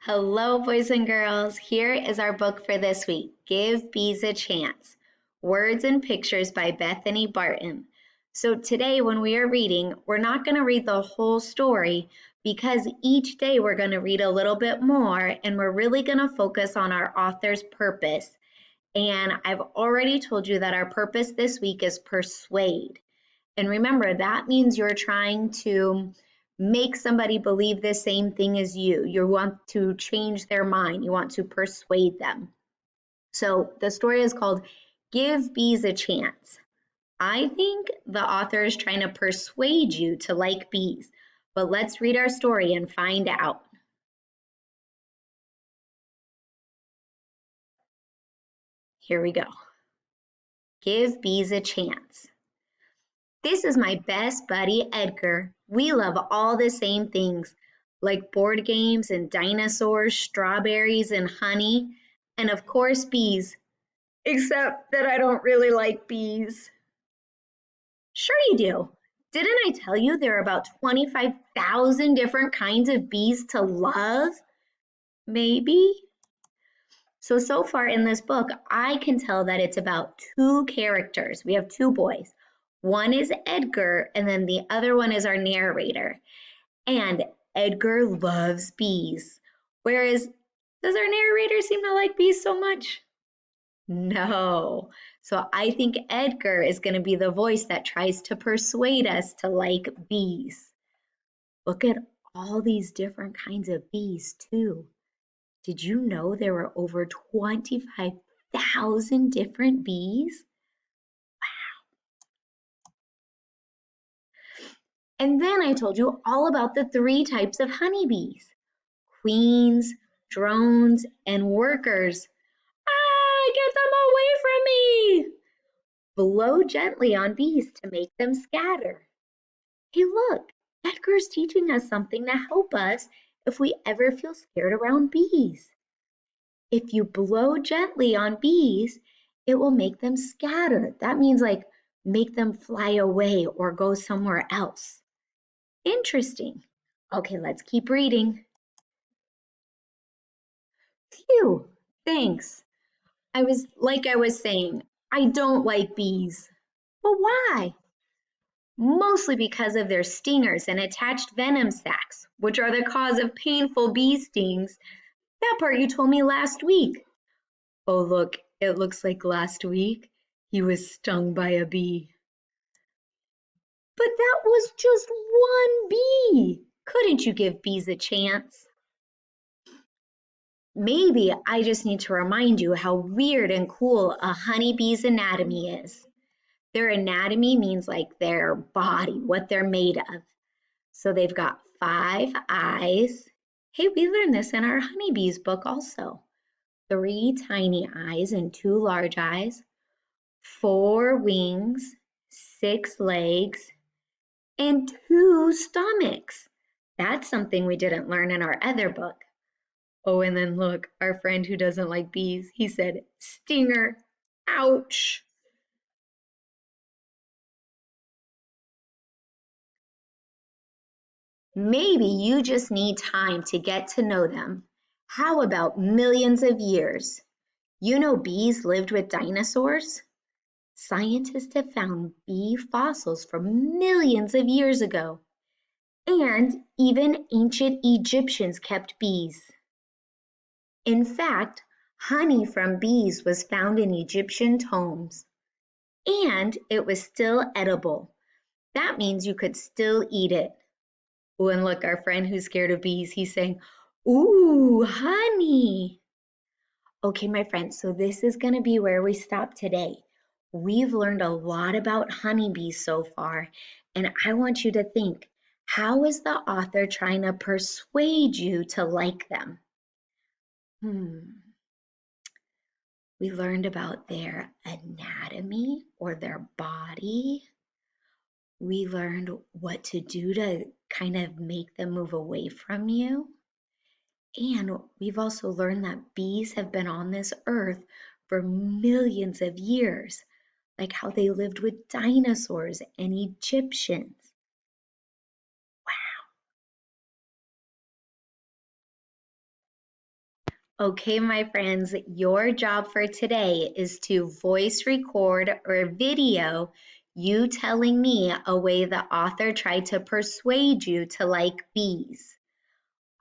Hello, boys and girls. Here is our book for this week, Give Bees a Chance, Words and Pictures by Bethany Barton. So today when we are reading, we're not going to read the whole story because each day we're going to read a little bit more and we're really going to focus on our author's purpose. And I've already told you that our purpose this week is persuade. And remember, that means you're trying to make somebody believe the same thing as you. You want to change their mind. You want to persuade them. So the story is called Give Bees a Chance. I think the author is trying to persuade you to like bees. But let's read our story and find out. Here we go. Give bees a chance. This is my best buddy, Edgar. We love all the same things, like board games and dinosaurs, strawberries and honey, and of course, bees. Except that I don't really like bees. Sure you do. Didn't I tell you there are about 25,000 different kinds of bees to love? Maybe? So far in this book, I can tell that it's about two characters. We have two boys. One is Edgar, and then the other one is our narrator. And Edgar loves bees. Whereas, does our narrator seem to like bees so much? No. So I think Edgar is going to be the voice that tries to persuade us to like bees. Look at all these different kinds of bees, too. Did you know there were over 25,000 different bees? And then I told you all about the three types of honeybees: queens, drones, and workers. Ah, get them away from me! Blow gently on bees to make them scatter. Hey, look, Edgar's teaching us something to help us if we ever feel scared around bees. If you blow gently on bees, it will make them scatter. That means like make them fly away or go somewhere else. Interesting. Okay, let's keep reading. Phew, thanks. I was saying, I don't like bees. But why? Mostly because of their stingers and attached venom sacs, which are the cause of painful bee stings. That part you told me last week. Oh, look, it looks like last week he was stung by a bee. But that was just one bee. Couldn't you give bees a chance? Maybe I just need to remind you how weird and cool a honeybee's anatomy is. Their anatomy means like their body, what they're made of. So they've got 5 eyes. Hey, we learned this in our honeybees book also. 3 tiny eyes and 2 large eyes, 4 wings, 6 legs, and 2 stomachs. That's something we didn't learn in our other book. Oh, and then look, our friend who doesn't like bees, he said, stinger, ouch. Maybe you just need time to get to know them. How about millions of years? You know bees lived with dinosaurs? Scientists have found bee fossils from millions of years ago. And even ancient Egyptians kept bees. In fact, honey from bees was found in Egyptian tombs. And it was still edible. That means you could still eat it. Oh, and look, our friend who's scared of bees, he's saying, ooh, honey. Okay, my friends, so this is going to be where we stop today. We've learned a lot about honeybees so far, and I want you to think, how is the author trying to persuade you to like them? We learned about their anatomy or their body. We learned what to do to kind of make them move away from you. And we've also learned that bees have been on this earth for millions of years, like how they lived with dinosaurs and Egyptians. Okay, my friends, your job for today is to voice record or video you telling me a way the author tried to persuade you to like bees.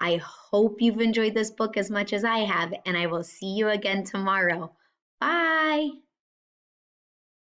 I hope you've enjoyed this book as much as I have, and I will see you again tomorrow. Bye.